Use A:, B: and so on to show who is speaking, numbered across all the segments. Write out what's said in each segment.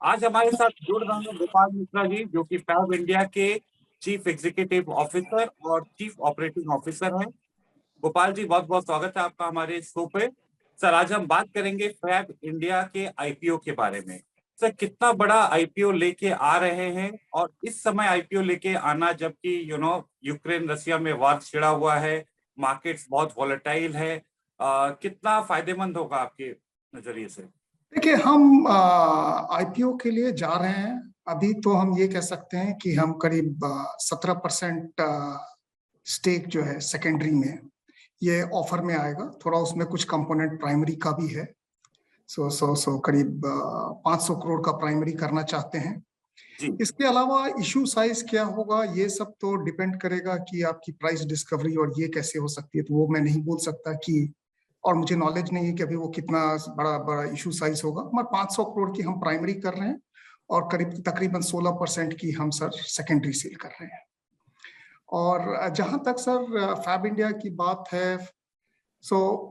A: आज हमारे साथ जुड़ रहे हैं गोपाल मिश्रा जी, जो कि फैब इंडिया के चीफ एग्जीक्यूटिव ऑफिसर और चीफ ऑपरेटिंग ऑफिसर हैं। गोपाल जी, बहुत बहुत स्वागत है आपका हमारे शो पे। सर, आज हम बात करेंगे फैब इंडिया के आईपीओ के बारे में। सर, कितना बड़ा आईपीओ लेके आ रहे हैं, और इस समय आईपीओ लेके आना जबकि यूक्रेन रसिया में वार छिड़ा हुआ है, मार्केट्स बहुत वॉलेटाइल है, कितना फायदेमंद होगा आपके नजरिए से?
B: देखिए, हम आईपीओ के लिए जा रहे हैं। अभी तो हम ये कह सकते हैं कि हम करीब 17% स्टेक जो है सेकेंडरी में ये ऑफर में आएगा। थोड़ा उसमें कुछ कंपोनेंट प्राइमरी का भी है। सो करीब 500 करोड़ का प्राइमरी करना चाहते हैं
A: जी।
B: इसके अलावा इशू साइज क्या होगा ये सब तो डिपेंड करेगा कि आपकी प्राइस डिस्कवरी और ये कैसे हो सकती है, तो वो मैं नहीं बोल सकता कि, और मुझे नॉलेज नहीं है कि अभी वो कितना बड़ा बड़ा इशू साइज होगा। मगर 500 करोड़ की हम प्राइमरी कर रहे हैं और करीब तकरीबन 16% की हम सर सेकेंडरी सेल कर रहे हैं। और जहां तक सर फैब इंडिया की बात है,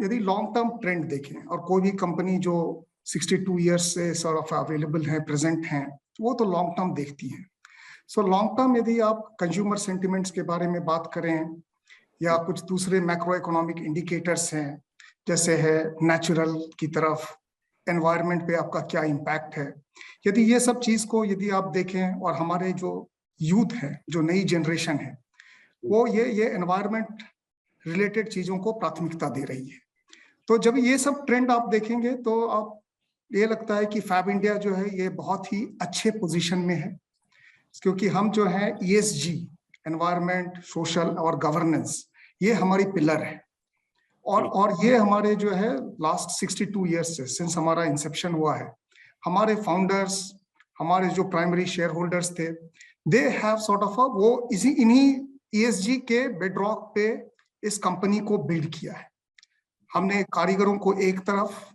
B: यदि लॉन्ग टर्म ट्रेंड देखें और कोई भी कंपनी जो 62 ईयर्स से सॉर्ट ऑफ अवेलेबल है, प्रेजेंट हैं, वो तो लॉन्ग टर्म देखती हैं। लॉन्ग टर्म यदि आप कंज्यूमर सेंटिमेंट्स के बारे में बात करें या कुछ दूसरे मैक्रो इकोनॉमिक इंडिकेटर्स हैं, जैसे है नेचुरल की तरफ, एनवायरनमेंट पे आपका क्या इम्पैक्ट है, यदि ये सब चीज को यदि आप देखें, और हमारे जो यूथ है, जो नई जनरेशन है, वो ये एनवायरनमेंट रिलेटेड चीजों को प्राथमिकता दे रही है। तो जब ये सब ट्रेंड आप देखेंगे तो आप ये लगता है कि फैब इंडिया जो है ये बहुत ही अच्छे पोजीशन में है, क्योंकि हम जो है ESG, एनवायरनमेंट, सोशल और गवर्नेंस, ये हमारी पिलर है। और ये हमारे जो है लास्ट 62 ईयर्स से, सिंस हमारा इंसेप्शन हुआ है, हमारे फाउंडर्स, हमारे जो प्राइमरी शेयर होल्डर्स थे, दे हैव सॉर्ट ऑफ वो इन्हीं ESG के बेडरॉक पे इस कंपनी को बिल्ड किया है। हमने कारीगरों को एक तरफ,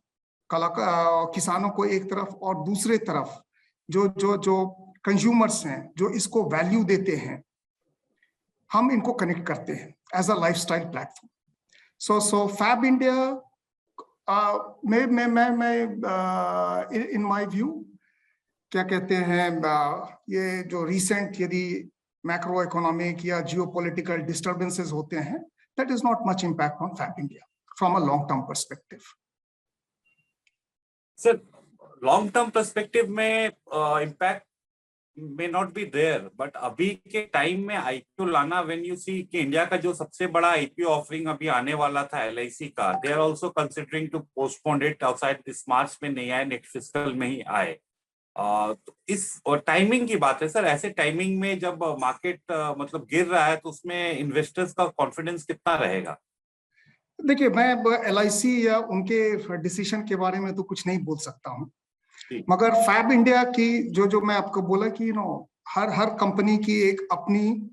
B: किसानों को एक तरफ, और दूसरे तरफ जो जो जो कंज्यूमर्स हैं, जो इसको वैल्यू देते हैं, हम इनको कनेक्ट करते हैं as a lifestyle platform. So Fab India in my view, क्या कहते हैं, ये जो रिसेंट यदि मैक्रो इकोनॉमिक या जियोपॉलिटिकल डिस्टर्बेंसेस होते हैं, that is not much impact on Fab India from a long term perspective.
A: Sir, long term perspective में impact may not be there, but अभी के टाइम में आईपीओ लाना, when you see कि India का जो सबसे बड़ा आईपीओ ऑफरिंग अभी आने वाला था LIC का, they are also considering to postpone it outside this मार्च में नहीं आए, नेक्स्ट फिस्कल में ही आए। तो इस और टाइमिंग की बात है सर, ऐसे टाइमिंग में जब मार्केट मतलब गिर रहा है, तो उसमें इन्वेस्टर्स का कॉन्फिडेंस कितना रहेगा?
B: देखिए, मैं LIC या उनके डिसीजन के बारे में तो कुछ नहीं बोल सकता हूँ, मगर फैब इंडिया की जो मैं आपको बोला कि हर कंपनी की एक अपनी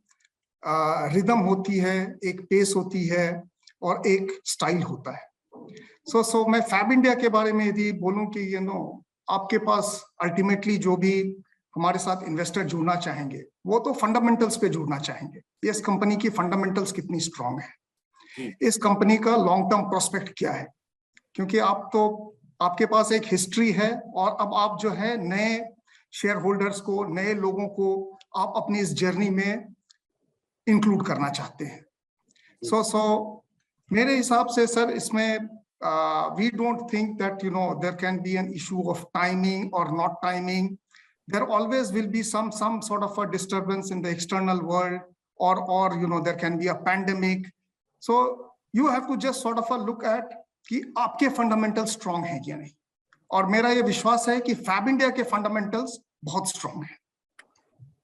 B: रिदम होती है, एक पेस होती है और एक स्टाइल होता है। मैं फैब इंडिया के बारे में यदि बोलूं कि आपके पास अल्टीमेटली जो भी हमारे साथ इन्वेस्टर जुड़ना चाहेंगे, वो तो फंडामेंटल्स पे जुड़ना चाहेंगे। इस कंपनी की फंडामेंटल्स कितनी स्ट्रांग है, इस कंपनी का लॉन्ग टर्म प्रोस्पेक्ट क्या है, क्योंकि आपके पास एक हिस्ट्री है, और अब आप जो है नए शेयर होल्डर्स को, नए लोगों को आप अपनी इस जर्नी में इंक्लूड करना चाहते हैं। सो मेरे हिसाब से सर, इसमें we don't think that there can be an issue of timing और not timing. There always will be some sort of a disturbance in the external world, or there can be a pandemic. So you have to just sort of a look at कि आपके fundamental strong हैं या नहीं, और मेरा ये विश्वास है कि फैब इंडिया के फंडामेंटल्स बहुत स्ट्रांग हैं।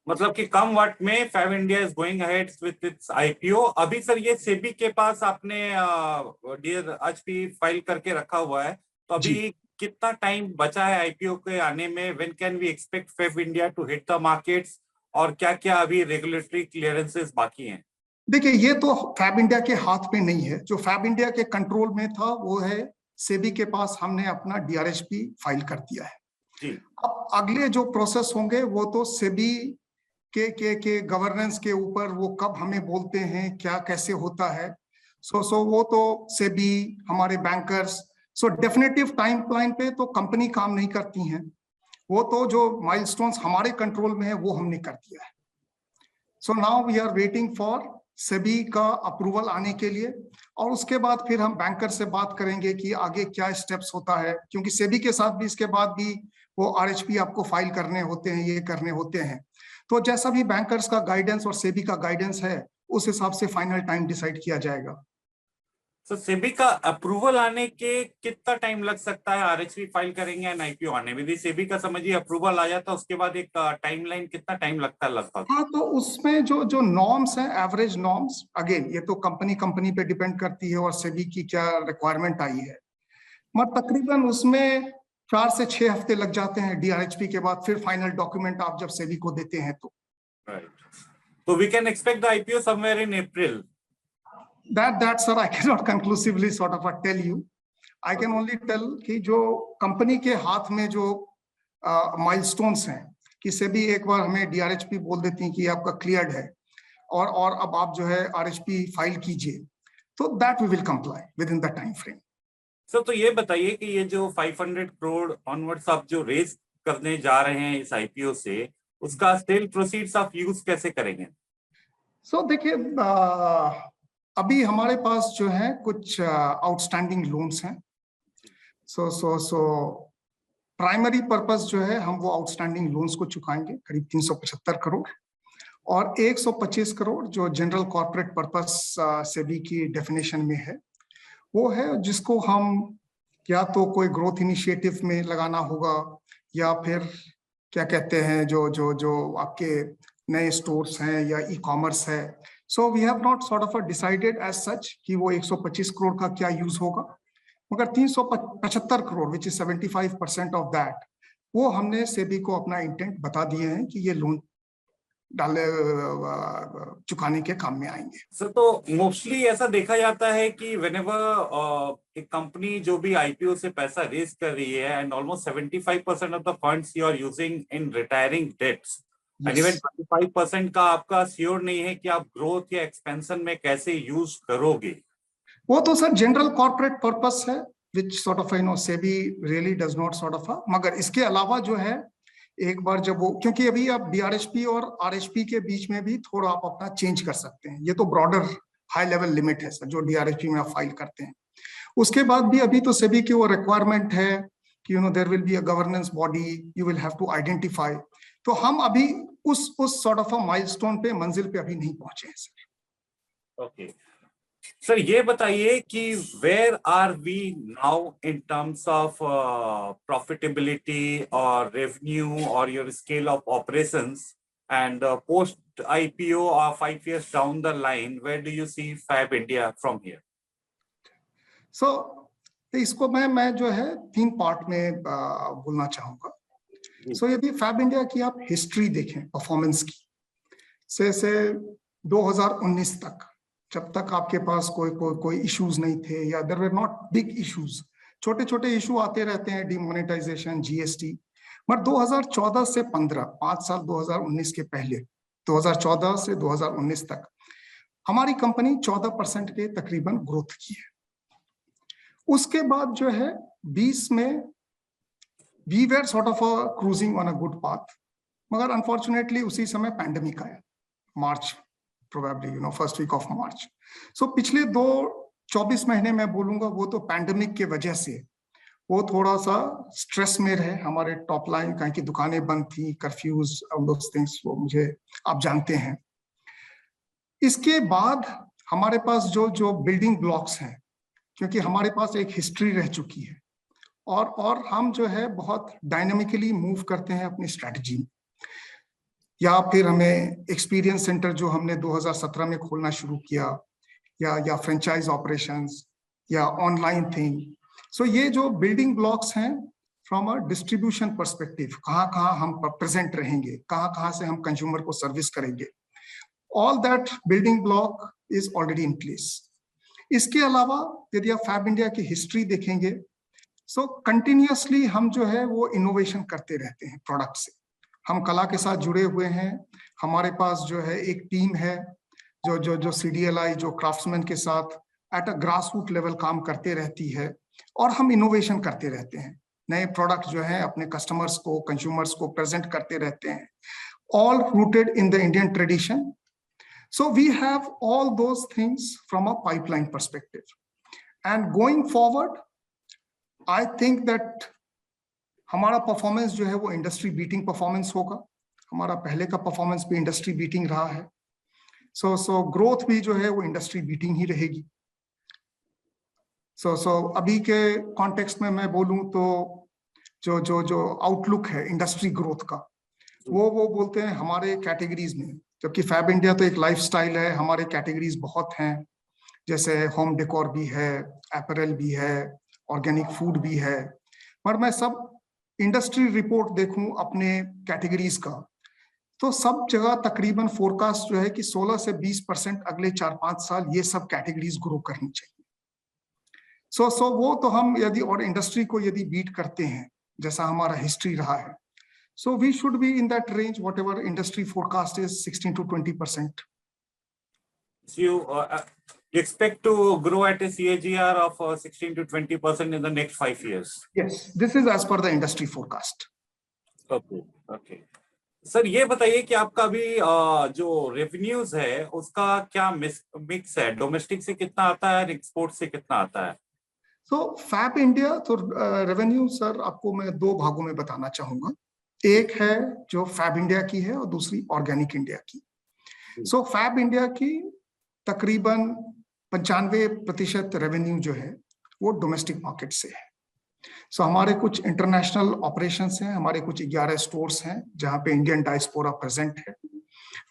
A: मतलब कि कम वक्त में Fab India is going ahead with its IPO. अभी सर, ये सेबी के पास आपने डियर आज भी फाइल करके रखा हुआ है, तो अभी कितना टाइम बचा है आईपीओ के आने में? When can we expect Fab India to hit the markets, और क्या क्या अभी रेगुलेटरी क्लियरेंसेस बाकी हैं?
B: देखिए, ये तो फैब इंडिया के हाथ में नहीं है। जो फैब इंडिया के कंट्रोल में था वो है सेबी के पास, हमने अपना DRHP फाइल कर दिया है जी। अब अगले जो प्रोसेस होंगे वो तो सेबी के गवर्नेंस के ऊपर, वो कब हमें बोलते हैं, क्या कैसे होता है, वो तो सेबी, हमारे बैंकर्स, डेफिनेटिव टाइम प्लान पे तो कंपनी काम नहीं करती हैं। वो तो जो माइलस्टोन्स हमारे कंट्रोल में है वो हमने कर दिया है। So now we are waiting for SEBI का अप्रूवल आने के लिए, और उसके बाद फिर हम बैंकर से बात करेंगे कि आगे क्या स्टेप्स होता है, क्योंकि सेबी के साथ भी इसके बाद भी वो आरएचपी आपको फाइल करने होते हैं, ये करने होते हैं। तो जैसा भी बैंकर्स का गाइडेंस और सेबी का गाइडेंस है उस हिसाब से फाइनल टाइम डिसाइड किया जाएगा।
A: तो सेबी का अप्रूवल आने के कितना टाइम लग सकता है? आरएचपी फाइल करेंगे या आईपीओ आने में? यदि सेबी का समझिए अप्रूवल आ जाता है उसके बाद एक टाइमलाइन कितना टाइम लगता है लगभग?
B: हाँ, तो उसमें जो जो नॉर्म्स हैं, एवरेज नॉर्म्स, अगेन ये तो कंपनी कंपनी पे डिपेंड करती है और सेबी की क्या रिक्वायरमेंट आई है, मगर तकरीबन उसमें 4 से 6 हफ्ते लग जाते हैं डीआरएचपी के बाद, फिर फाइनल डॉक्यूमेंट आप जब सेबी को देते हैं तो।
A: राइट, तो we can expect the IPO somewhere in April?
B: That sir, I cannot conclusively sort of tell you. I can only tell कि जो कंपनी के हाथ में जो माइलस्टोन्स हैं, कि सेबी एक बार हमें डीआरएचपी बोल देती है कि आपका क्लियर्ड है और अब आप जो है आरएचपी फाइल कीजिए, तो that we will comply within the time frame.
A: Sir, तो ये बताइए कि ये जो 500 करोड़ ऑनवर्ड्स आप जो रेज करने जा रहे हैं इस आईपीओ से, उसका सेल प्रोसीड्स आप यूज कैसे करेंगे?
B: सो देखिए, अभी हमारे पास जो है कुछ आउटस्टैंडिंग लोन्स हैं। सो प्राइमरी पर्पस जो है हम वो आउटस्टैंडिंग लोन्स को चुकाएंगे, करीब 375 करोड़, और 125 करोड़ जो जनरल कॉर्पोरेट पर्पस सेबी की डेफिनेशन में है वो है, जिसको हम या तो कोई ग्रोथ इनिशिएटिव में लगाना होगा या फिर क्या कहते हैं जो जो जो आपके नए स्टोर्स हैं या ई कॉमर्स है। So we have not sort of decided as such कि वो 125 करोड़ का क्या यूज होगा, मगर 375 crore which is 75% of that, वो हमने सेबी को अपना इंटेंट बता दिए हैं कि ये लोन डाले चुकाने के काम में आएंगे।
A: सर, तो मोस्टली ऐसा देखा जाता है कि व्हेनेवर एक कंपनी जो भी आईपीओ से पैसा रेज कर रही है and almost 75% of the funds you are using in retiring debts, and even 25% का आपका श्योर नहीं है कि आप ग्रोथ या एक्सपेंशन में कैसे यूज करोगे।
B: वो तो सर जनरल कॉर्पोरेट पर्पस है which sort of SEBI really does not sort of, मगर इसके अलावा जो है एक बार जब वो, क्योंकि अभी आप डीआरएचपी और आरएचपी के बीच में भी थोड़ा आप अपना चेंज कर सकते हैं, ये तो ब्रॉडर हाई लेवल लिमिट है सर जो डीआरएचपी में आप फाइल करते हैं। उसके बाद भी अभी तो सेबी की वो रिक्वायरमेंट है कि there will be a governance body, you will have to identify, तो हम अभी उस सॉर्ट ऑफ माइलस्टोन पे, मंजिल पे अभी नहीं पहुंचे हैं सर।
A: ओके सर, ये बताइए कि where are we now in terms of profitability और रेवेन्यू और your scale of operations, and post IPO और 5 years down the line, where do you see fab India from here?
B: So इसको मैं जो है 3 पार्ट में बोलना चाहूंगा। सो यदि फैब इंडिया की आप हिस्ट्री देखें परफॉर्मेंस की, से 2019 तक, जब तक आपके पास कोई इश्यूज नहीं थे या there were not big issues, छोटे छोटे इशू आते रहते हैं, डिमोनेटाइजेशन, जीएसटी, मगर 2014 से 15, 5 साल 2019 के पहले, 2014 से 2019 तक हमारी कंपनी 14% के तकरीबन ग्रोथ की है। उसके बाद जो है 20 में we were sort of cruising on a good path, मगर अनफॉर्चुनेटली उसी समय पैंडेमिक आया, March, probably first week of March. So पिछले 24 महीने में बोलूंगा वो तो पैंडेमिक के वजह से वो थोड़ा सा स्ट्रेस में रहे हमारे टॉप लाइन, कहीं की दुकानें बंद थी, कर्फ्यूज, दोस थिंग्स, वो मुझे आप जानते हैं। इसके बाद हमारे पास जो बिल्डिंग ब्लॉक्स हैं, क्योंकि हमारे पास एक हिस्ट्री रह चुकी है और हम जो है बहुत डायनामिकली मूव करते हैं अपनी स्ट्रेटजी में, या फिर हमें एक्सपीरियंस सेंटर जो हमने 2017 में खोलना शुरू किया, या फ्रेंचाइज ऑपरेशंस, या ऑनलाइन थिंग। सो ये जो बिल्डिंग ब्लॉक्स हैं फ्रॉम अ डिस्ट्रीब्यूशन पर्सपेक्टिव, कहाँ हम प्रेजेंट रहेंगे, कहाँ से हम कंज्यूमर को सर्विस करेंगे, all that building block is already in place. इसके अलावा यदि आप फैब इंडिया की हिस्ट्री देखेंगे, सो कंटिन्यूअसली हम जो है वो इनोवेशन करते रहते हैं प्रोडक्ट से। हम कला के साथ जुड़े हुए हैं, हमारे पास जो है एक टीम है जो CDLI, जो क्राफ्ट्समैन के साथ at a grass root level काम करते रहती है, और हम इनोवेशन करते रहते हैं। नए प्रोडक्ट जो है अपने कस्टमर्स को, कंज्यूमर्स को प्रेजेंट करते रहते हैं, all rooted in the Indian tradition. So we have all those things from a pipeline perspective. And going forward, I think that हमारा परफॉर्मेंस जो है वो इंडस्ट्री बीटिंग परफॉर्मेंस होगा. हमारा पहले का परफॉर्मेंस भी इंडस्ट्री बीटिंग रहा है. सो ग्रोथ भी जो है वो इंडस्ट्री बीटिंग ही रहेगी. सो अभी के कॉन्टेक्स्ट में मैं बोलूं तो जो आउटलुक है इंडस्ट्री ग्रोथ का, वो बोलते हैं हमारे कैटेगरीज में, जबकि फैब इंडिया तो एक लाइफस्टाइल है, हमारे कैटेगरीज बहुत हैं, जैसे होम डेकोर भी है, अपैरल भी है, ऑर्गेनिक फूड भी है. पर मैं सब इंडस्ट्री रिपोर्ट देखूं अपने कैटेगरीज का, तो सब जगह तकरीबन फोरकास्ट जो है कि 16 से 20% अगले 4-5 साल ये सब कैटेगरीज ग्रो करनी चाहिए. सो वो तो हम यदि और इंडस्ट्री को यदि बीट करते हैं जैसा हमारा हिस्ट्री रहा है, so we should be in that range, whatever industry forecast is 16 to 20%.
A: So you expect to grow at a CAGR of 16 to 20% in the next 5 years?
B: Yes, this is as per the industry forecast.
A: Okay. Sir ये बताइए कि आपका अभी जो revenues है उसका क्या mix है, डोमेस्टिक से कितना आता है और एक्सपोर्ट से कितना आता है?
B: So फैब इंडिया तो रेवेन्यू सर आपको मैं 2 भागों में बताना चाहूंगा. एक है जो फैब इंडिया की है और दूसरी ऑर्गेनिक इंडिया की. सो फैब इंडिया की तकरीबन 95% रेवेन्यू जो है वो डोमेस्टिक मार्केट से है. सो हमारे कुछ इंटरनेशनल ऑपरेशंस हैं, हमारे कुछ 11 स्टोर्स हैं जहां पे इंडियन डायस्पोरा प्रेजेंट है,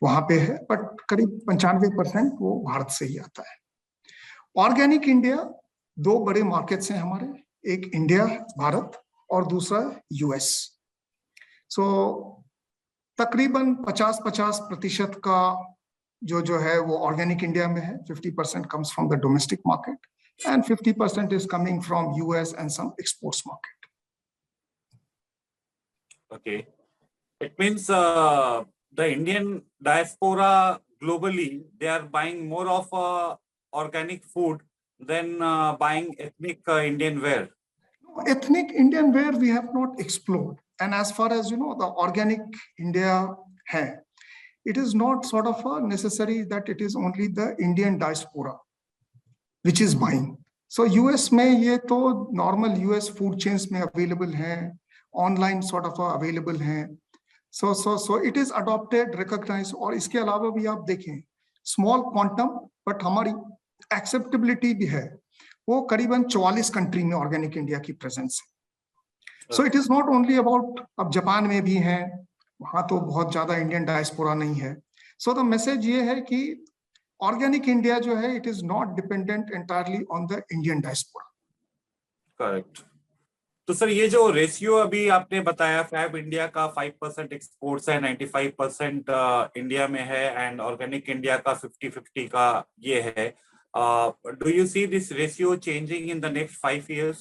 B: वहां पे है, बट करीब 95% वो भारत से ही आता है. ऑर्गेनिक इंडिया 2 बड़े मार्केट्स हैं हमारे, एक इंडिया भारत और दूसरा यूएस. सो तकरीबन 50-50% का जो है वो ऑर्गेनिक इंडिया में है. 50% comes from the domestic market and 50% is coming from US and some exports market.
A: Okay, it means the Indian diaspora globally, they are buying more of organic food than buying ethnic Indian wear.
B: Ethnic Indian wear we have not explored. And as far as you know, the organic India hai, it is not sort of necessary that it is only the Indian diaspora which is buying. So US में ये तो normal US food chains में available हैं, online sort of available हैं. So it is adopted, recognized. और इसके अलावा भी आप देखें small quantum, but हमारी acceptability भी है. वो करीबन 44 कंट्री में ऑर्गेनिक इंडिया की प्रेजेंस है. So it is not only about, अब जापान में भी है, वहां तो बहुत ज्यादा इंडियन डायस्पोरा नहीं है. सो द मैसेज ये है कि ऑर्गेनिक इंडिया जो है it is not dependent entirely on the Indian diaspora.
A: Correct. तो सर ये जो रेशियो अभी आपने बताया, फैब इंडिया का 5% एक्सपोर्ट्स है, 95% इंडिया में है, एंड ऑर्गेनिक इंडिया का 50-50 का ये है. Do you see this ratio changing in the next 5 years?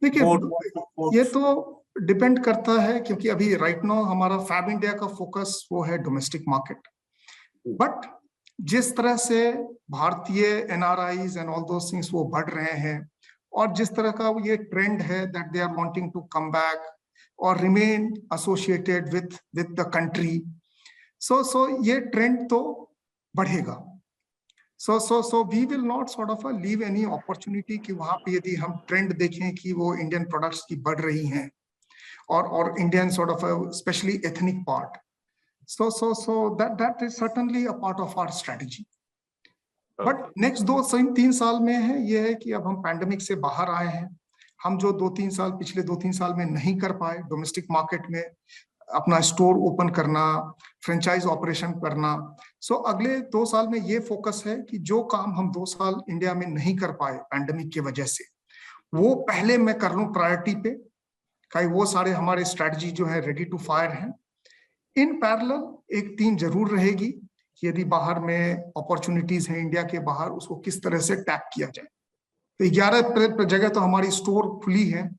B: देखिए ये तो डिपेंड करता है, क्योंकि अभी राइट नाउ हमारा फैब इंडिया का फोकस वो है डोमेस्टिक मार्केट. बट जिस तरह से भारतीय NRIs and all those things वो बढ़ रहे हैं, और जिस तरह का ये ट्रेंड है that they are wanting to come back और remain associated with the country, so ये ट्रेंड तो बढ़ेगा. So we will not sort of leave any opportunity कि वहां पे यदि हम ट्रेंड देखें कि वो इंडियन प्रोडक्ट्स की बढ़ रही हैं और Indian sort of especially ethnic part. So that is certainly a part of our strategy. But next 2-3 साल में है ये है कि अब हम पैंडेमिक से बाहर आए हैं. हम जो पिछले 2-3 साल में नहीं कर पाए डोमेस्टिक मार्केट में अपना स्टोर ओपन करना, फ्रेंचाइज ऑपरेशन करना, सो अगले 2 साल में ये फोकस है कि जो काम हम 2 साल इंडिया में नहीं कर पाए पैंडेमिक की वजह से, वो पहले मैं कर लूं प्रायोरिटी पे, कहीं वो सारे हमारे स्ट्रेटजी जो है रेडी टू फायर हैं. इन पैरेलल एक टीम जरूर रहेगी कि यदि बाहर में अपॉर्चुनिटीज हैं इंडिया के बाहर, उसको किस तरह से टैप किया जाए. तो 11 जगह तो हमारी स्टोर खुली है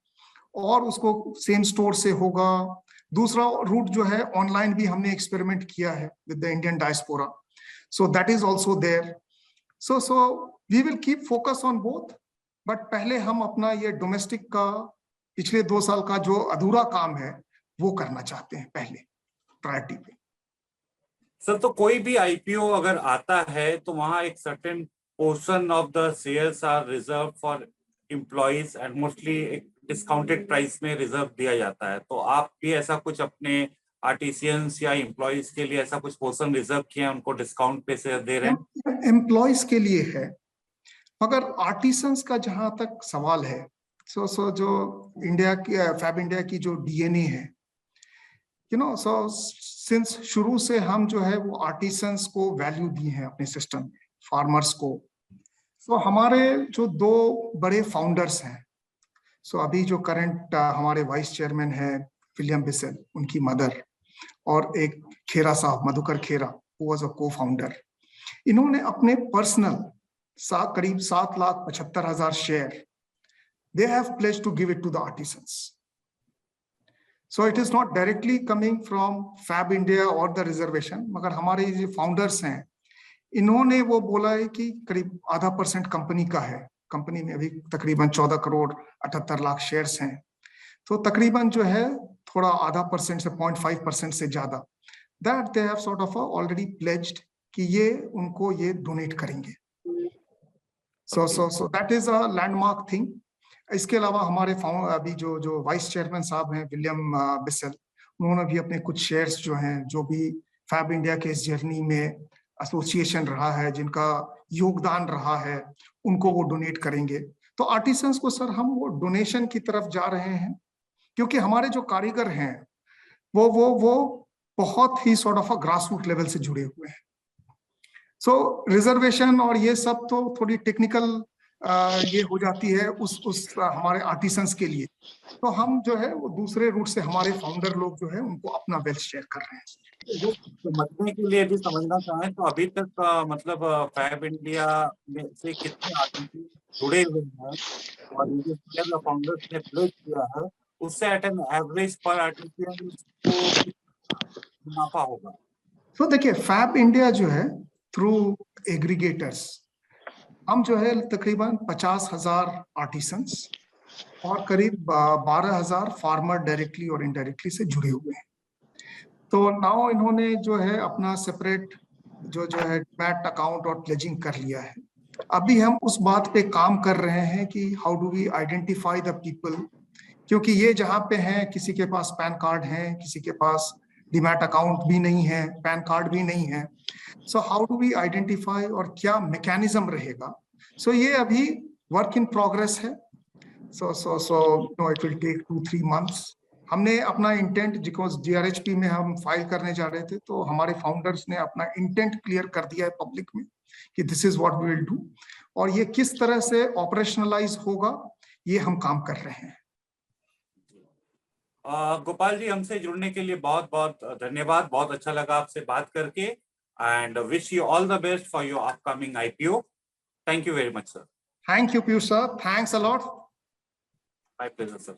B: और उसको सेम स्टोर से होगा. दूसरा रूट जो है ऑनलाइन भी हमने एक्सपेरिमेंट किया है with the Indian diaspora, so that is also there. So we will keep focus on both, but पहले हम अपना ये डोमेस्टिक का पिछले 2 साल का जो अधूरा काम है वो करना चाहते हैं पहले प्रायोरिटी पे।
A: सर, तो कोई भी आईपीओ अगर आता है तो वहां एक certain portion of the shares are reserve for employees and mostly एक डिस्काउंटेड प्राइस में रिजर्व दिया जाता है। तो आप भी ऐसा कुछ अपने आर्टिसियंस या एम्प्लॉइज के लिए ऐसा कुछ पोर्शन रिजर्व किया, उनको डिस्काउंट पे से दे रहे हैं?
B: एम्प्लॉइज के लिए है, मगर आर्टिसंस का जहां तक सवाल है, सो जो इंडिया की फैब इंडिया की जो डीएनए है, सो सिंस शुरू से हम जो है वो आर्टिसंस को वैल्यू दिए हैं अपने सिस्टम में, फार्मर्स को। सो हमारे जो 2 बड़े फाउंडर्स हैं, सो अभी जो करंट हमारे वाइस चेयरमैन है विलियम बिसेल, उनकी मदर, और एक खेरा साहब, मधुकर खेरा, हु वाज अ को-फाउंडर। इन्होंने अपने पर्सनल करीब 7,75,000 share they have pledged to give it to the artisans. So it is not directly coming from Fab India or the reservation, मगर हमारे जो फाउंडर्स हैं इन्होंने वो बोला है कि करीब 0.5% कंपनी का है। कंपनी में अभी तकरीबन 14 करोड़ 78 लाख शेयर्स हैं, तो तकरीबन जो है थोड़ा 0.5% से 0.5% से ज्यादा that they have sort of already pledged कि ये उनको ये डोनेट करेंगे। So that is a landmark thing. इसके अलावा हमारे अभी जो वाइस चेयरमैन साहब हैं विलियम बिसेल, उन्होंने भी अपने कुछ शेयर्स जो हैं, जो भी फैब इंडिया के इस जर्नी में एसोसिएशन रहा है, जिनका योगदान रहा है, उनको वो डोनेट करेंगे। तो आर्टिसंस को सर हम वो डोनेशन की तरफ जा रहे हैं, क्योंकि हमारे जो कारीगर हैं वो बहुत ही sort of grass root level से जुड़े हुए हैं। सो रिजर्वेशन और ये सब तो थोड़ी टेक्निकल ये हो जाती है उस हमारे आर्टिसंस के लिए। तो हम जो है वो दूसरे रूट से हमारे फाउंडर लोग जो है उनको अपना वेल्थ शेयर कर रहे हैं।
A: जो समझने के लिए भी समझना चाहें तो अभी तक मतलब फैब इंडिया में से कितने आर्टिस्ट जुड़े हुए हैं और ये जो फाउंडर्स ने प्लेस किया है, उससे एट एन एवरेज पर आर्टिस्ट को मुनाफा होगा?
B: तो देखिए, फैब इंडिया जो है थ्रू एग्रीगेटर्स, हम जो है तकरीबन 50,000 आर्टिसंस और करीब 12,000 फार्मर डायरेक्टली और इनडायरेक्टली से जुड़े हुए हैं। तो नाउ इन्होंने जो है अपना सेपरेट जो है डीमैट अकाउंट और प्लेजिंग कर लिया है। अभी हम उस बात पे काम कर रहे हैं कि how do we identify the people, क्योंकि ये जहाँ पे हैं, किसी के पास पैन कार्ड है, किसी के पास डीमैट अकाउंट भी नहीं है, पैन कार्ड भी नहीं है। So how do we identify और क्या मैकेनिज्म रहेगा? सो ये अभी वर्क इन प्रोग्रेस है। So it will take 2-3 months. हमने अपना इंटेंट, बिकॉज DRHP में हम फाइल करने जा रहे थे, तो हमारे फाउंडर्स ने अपना इंटेंट क्लियर कर दिया है पब्लिक में कि this is what we will do, और ये किस तरह से ऑपरेशनलाइज होगा ये हम काम कर रहे हैं।
A: गोपाल जी, हमसे जुड़ने के लिए बहुत बहुत धन्यवाद। बहुत अच्छा लगा आपसे बात करके and wish you all the best for your upcoming IPO। Thank you very much sir.
B: Thank you Piyush sir, thanks a lot.
A: My pleasure sir.